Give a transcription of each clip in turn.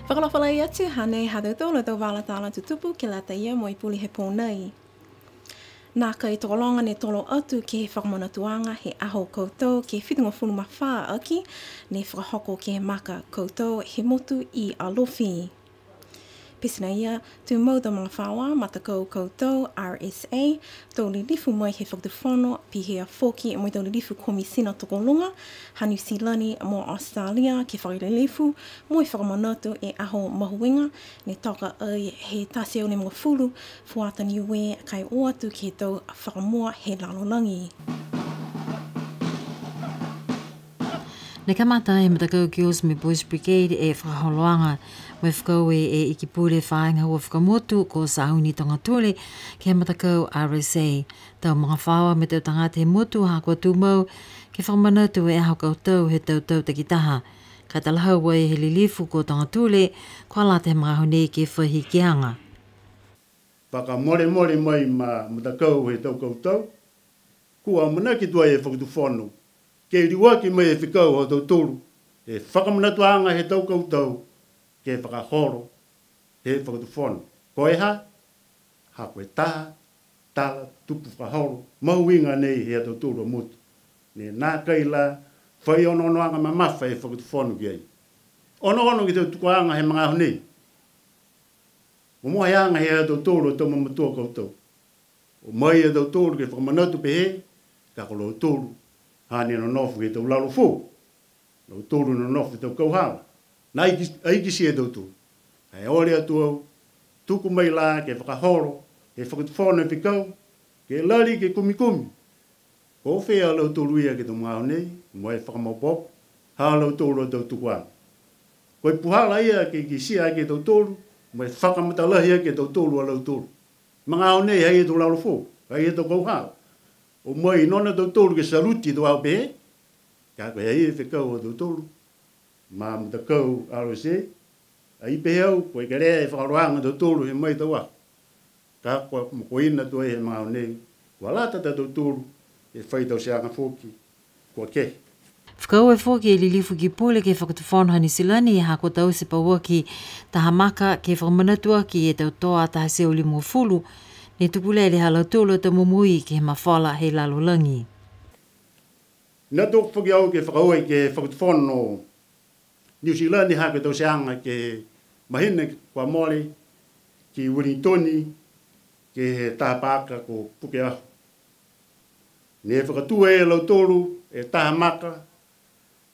Whakalawhala ia tu hane hadauto le tau wala tala tutupu ke la taia mo I puli he pōnei. Nā ka I tolonga ne tolo atu ke he whakamanatuanga he aho koutou ke whitunga whunu mawha aki ne whakahoko ke he maka koutou he motu I alofi. Pisina ia, tu mau da mga whawa mata kou koutou RSA, tau li lifu mai he whakatuwhono pi hea whoki e moi tau li lifu komisina tokolunga, ha New Zealand mo Australia ke whakile lifu, mo I whakamanatu e aho mahuinga, ne toka ai he tase au ne mga fulu, fuata Niue kai o atu ke tau whakamua he lalolangi. Ne kamata e Matakau Girls Me Boys Brigade e whakaholoanga mai whakau e ikipure whainga hua whakamotu ko Sahuni Tongatule ke Matakau RSA. Tau mga whawa me tau tangata he motu ha kua tūmau ke whakamanatu e aho koutou he tau takitaha. Ka talahau wai he lilifu ko Tongatule kua la te mga hone ke whahi kianga. Whakamore mai ma Matakau he tau koutou. Kua mana ki tua e whakatuwhono. Ke riwa ki mai e whikau o tau tōru, e whakamanatuanga he tau koutou, ke whakahoro, he whakatuwhono. Ko e ha koe taha, tala, tupu whakahoro, mahuinga nei he tau tōru o motu. Ne nā kai la, whai ono-onoanga mamafa e whakatuwhono ki ai. Ono-ono ki tau tukuanga he mga aho nei. O moa heanga he tau tōru o tau mamatua koutou. O mai e tau tōru ke whakamanatu pe he, ka kolo tōru. Hane no nofu e tau lalo fō. No tōru no nofu e tau kauhala. Nā aiki si e tau tōru. Hei ore atu au, tuku mai la ke whakahoro, ke whakatuwhono e whikau, ke lari ke kumikumi. Ko whea lau tōru ia ke tau mga honei, mo e whakamopop, hā lau tōru o tau tukuanga. Ko e puhala ia ke sia ke tau tōru, mo e whakamatalahi ia ke tau tōru a lau tōru. Mga honei hei e tau lalo fō, hei e tau kauhala. O mai nona tau tōru ke saluti tau au pehe, ka koe hei e whikau o tau tōru, ma Matakau RSA, a I pehe au, koe ke rea e whakaroanga tau tōru he mai tau aku. Ka koe ina tu e he mga o nei, kua lata tau tōru, e whai tau seanga whoki, kua ke. Whakau e whoki e lilifu ki pule ke whakatuwhono hani silani e hako tau se paua ki taha maka ke whakamanatua ki e tau toa taha seo limu fulu, ne tupule le hala tolo te mumui ke he mawhala he lalolangi. Nā tōku whaki au ke whakaue ke whakatuwhono no New Zealand hake tau seanga ke mahine kua mole, ki Wellingtoni, ke he tahapaka ko puke ahu. Ne whakatua e lau tolu e tahamaka,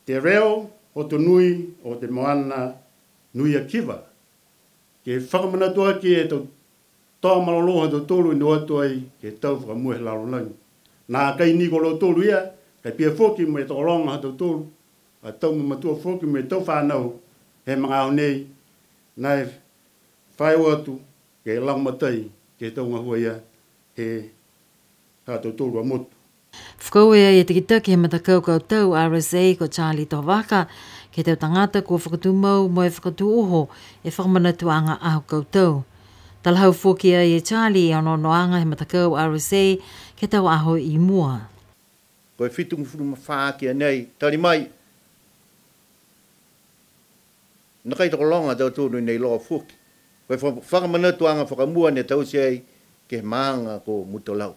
te reo o te nui o te moana nui a kiwa. Ke whakamanatua ki e tau tau maloloha tau tolu ino atu ai ke tau whakamuhe lalolangi. Nā kai niko lau tolu ia, kai pia whoki mo e tokolonga tau tolu, a tau mamatua whoki mo e tau whanau he mga au nei, nai whai o atu ke langmatai ke tau ngahua ia he tau tolu a motu. Whakau e te kitaki he Matakau koutou RSA ko Charlie Tovaka ke tau tangata ko whakatumau mo e whakatu oho e whakamanatuanga aho koutou. Talahau whoki e Charlie ono noanga he Matakau RSA ke tau aho I mua. Koe whitungu whuru mawhaa ki anei, tari mai. Nakai toko longa tau tūru nei loa whoki. Koe whakamanatuanga whakamua ne tau sei ke maanga ko mutolau.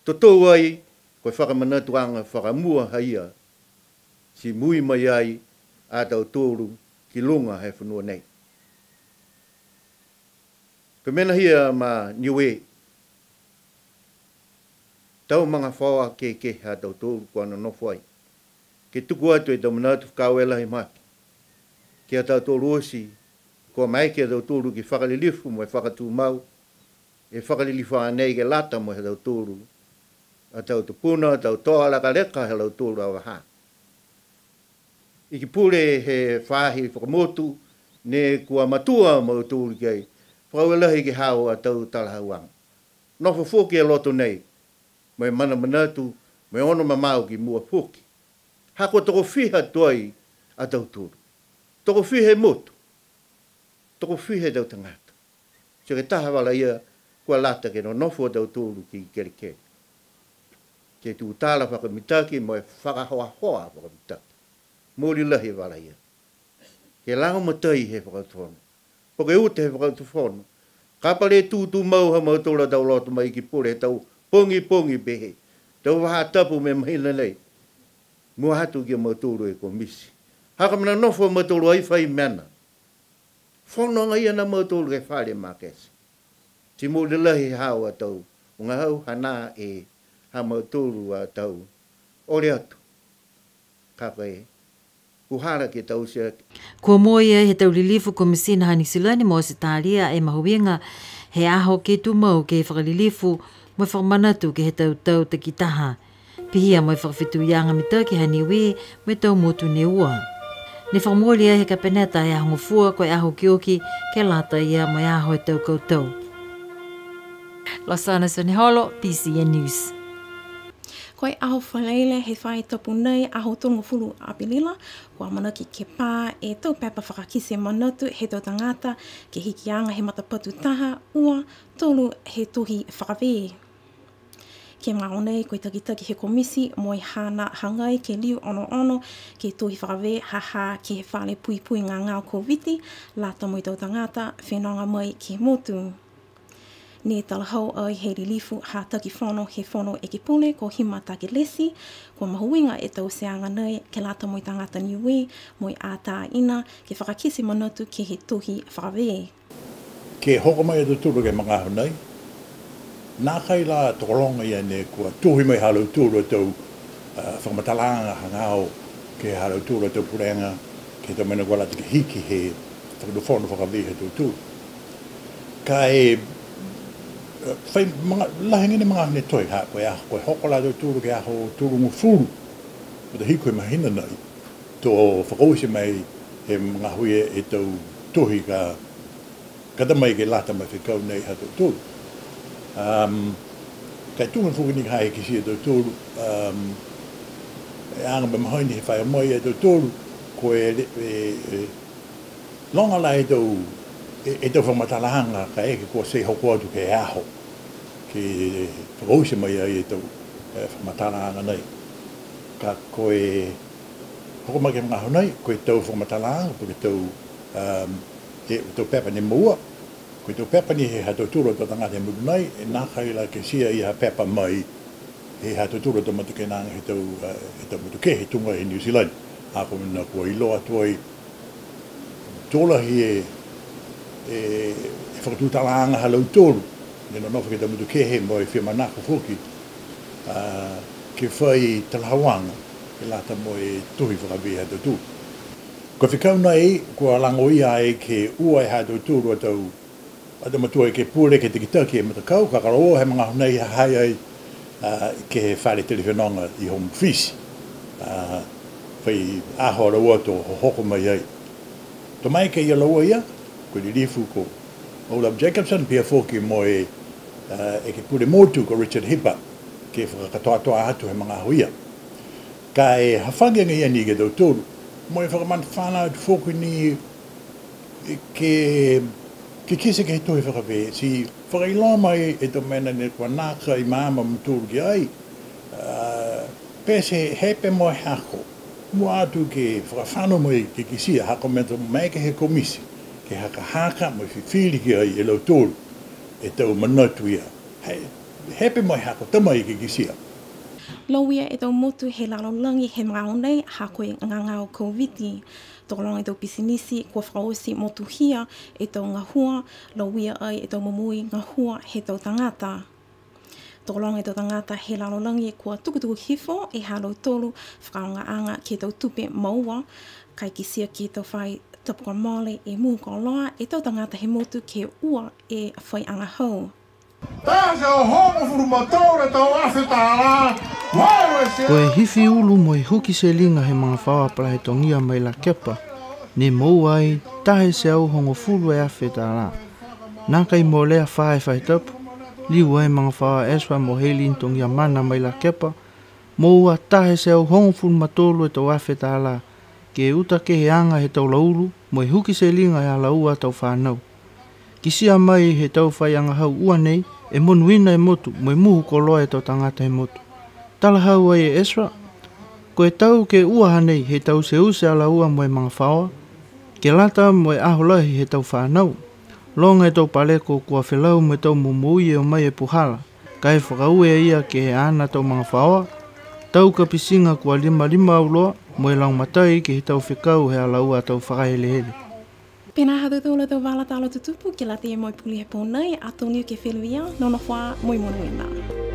Totou ai, koe whakamanatuanga whakamua haia, si mui mai ai a tau tūru ki lunga he whanua nei. Ko mena hia ma Niue. Tau mga whawa ke ha tau tōru kua na nofai. Ke tuku atu e tau manatu whakawela he maki. Ke a tau tōru osi, kua mai ke a tau tōru ki whakalilifu mo e whakatū mau. E whakalilifu anei ke lata mo he tau tōru. A tau tupuna, tau toa laka leka he tau tōru a waha. I ki pure he whahi whakamotu, ne kua matua mo tōru ki ai. Whakawelahi ki hao a tau talahauanga. Nofo whoki e loto nei, mai mana manatu, mai ono mamau ki mua whoki. Hako toko whiha tuai a tau tūru. Toko whihe motu. Toko whihe tau tangata. So ke taha wala ia, kua lata ke no nofo tau tūru ki kerike. Ke tu tala whakamitaki, mai whakahoa hoa whakamitaki. Mōri lahi wala ia. ke lango matai he whakatufono. Po ke ute he whakatufono. Ka pare tū mau ha mau tōla tau lotu mai ki pure tau pongi behe. Tau waha tapu me mahina nei. Mua hatu ki mau tōru e komisi. Haka mana nofo mau tōru ai whai mena. Whono ngai ana mau tōru e whare makesi. Ti mo le lahi hao a tau. Unga hau hana e ha mau tōru a tau. Ore atu. Kaka e. Kuhara ke tau sia. Kua moia he tau lilifu komisina hani silani mo se tāria e mahuinga he aho ke tu mau ke whakalilifu mo whakamanatu ke he tau te kitaha. Pihia mo whakawhitu ianga mita ke hani Niue mo tau motu Niue. Ne whakamolia he ka peneta e ahongo fua koe aho kioki ke lata ia mo aho e tau koutou. Los Angeles Holo, PCN News. Koe aho whaleile he whai tapu nei aho tonga fulu apilila, kua manaki ke pā e tau pepa whakakise manatu he tau tangata ke hikianga he matapatu taha ua tolu he tuhi whakawe. Ke ngao nei koe takitaki he komisi moi hana hangai ke liu ono ke tuhi whakawe haha ke he whale pui ngā ngāo COVID lata moi tau tangata whenonga mai ke motu. Ne talahau ai he rilifu ha taki whono he whono e ki pule ko hima take lesi, ko mahuinga e tau seanga nei ke lata moi tangata Niue, moi ātā ina ke whakakisi manatu ke he tuhi whakawe. Ke hoko mai atu tūru ke mga honei, nā kai la tokolonga ia ne kua tuhi mai halau tūru tau whakamatalanga hangao ke halau tūru tau purenga ke tau mena kua lati ke hiki he whakadu whakawe he tau tūru. Ka e fai lahingi ni mga hane toi ha koe hoko la tūru ke aho tūru ngufuru o te hiko e mahina nei tō whakausi mai he mga hui e tau tuhi ka tamai ke lata mai whikau nei ha tau tūru. Kai tūngan fuki ni hai ki si e tau tūru e anga me mahaini he whai amai e tau tūru koe longa la e tau whamatalahanga ka eke kua sei hoko atu ke aho ki whakausi mai ai e tau whamatalahanga nei. Ka koe hoko mai ke mga honei, koe tau whamatalahanga, koe tau pepa ni mua, koe tau pepa ni he hatau tūro tau tangata e muru nei, e nā kai la ke sia i ha pepa mai he hatau tūro tau matuke nanga he tau matuke he tunga e New Zealand. Ako mina kua iloa tuai tōlahi e whakatūtalanga halau tōru. Nena nofa ke tamutu kehe mo e whiamanako whoki ke whai talahawanga ke lata mo e tuhi whakawe hatau tūru. Ko whikau nei, kua lango ia e ke ua e hatau tūru atau matua e ke pūre ke tikitaki e matakau, ka karo he mga honei hai ai ke he whare telewhenonga i home office. Whai aho raua tō hoko mai ai. Tō mai ke ia laua ia, ko li rifu ko Olaf Jacobson, pia whoki mo e ke pure motu ko Richard Hipper, ke whakatoa atu he mga huia. Ka e hawhangia ia ni ke tau tōru, mo e whakaman whanau tu whoki ni ke kise ke he tohi whakawe. Si whakailoa mai e tō mena ne kua nāka i māma mtūru ki ai, pese hepe mo e hako, mua atu ke whakawhano mo ke kisia, hako menta mai ke he komisi. Ke haka mo whiwhiri ki ai e lau tōru e tau manatu ia. Hepe mai hako tamai ke kisia. Lauia e tau motu he lalolangi he ngao nei hako e ngangao COVID. Tōlonga e tau pisinisi kua whaosi motu hia e tau ngahua, lauia ai e tau mamui ngahua he tau tangata. Tōlonga e tau tangata he lalolangi kua tukutuku hifo e halau tōru whakaonga anga ke tau tupe maua, kai kisia ki tau whai tapua mole e mūko loa e tau tangata he motu ke ua e whai anga hau. Ko e hifi ulu mo e huki se linga he mga whawapara he tongia mai la kepa, ne mou ai tahe se au hongo fulu e awhi tā rā. Nā kai mo lea whae whai tapu, liu ai mga whawa eswa mo heilin tongia mana mai la kepa, mou a tahe se au hongo fulu matolu e tau awhi tā rā, ke uta ke he anga he tau lauru, mo e huki se linga e ala ua tau whanau. Kisia mai he tau whai anga hau ua nei, e monuina e motu, mo e muhu ko loa e tau tangata e motu. Tala hau ai e Esra, ko e tau ke ua hanei he tau se use ala ua mo e mga whawa, Ke lata mo e aholahi he tau whanau. Longa e tau pale ko kua whelau me tau mumui e o mai e puhala. Kai whakaue ia ke he ana tau mga whaoa. Tau ka pisinga kua 5 auloa mo e lau matai ke he tau whikau he alaua tau whakahelehele. Pena hatu tōla tau wala talo tutupu ke la te e moi puli he pōnei a tōniu ke wheluia, nono wha moi mono ina.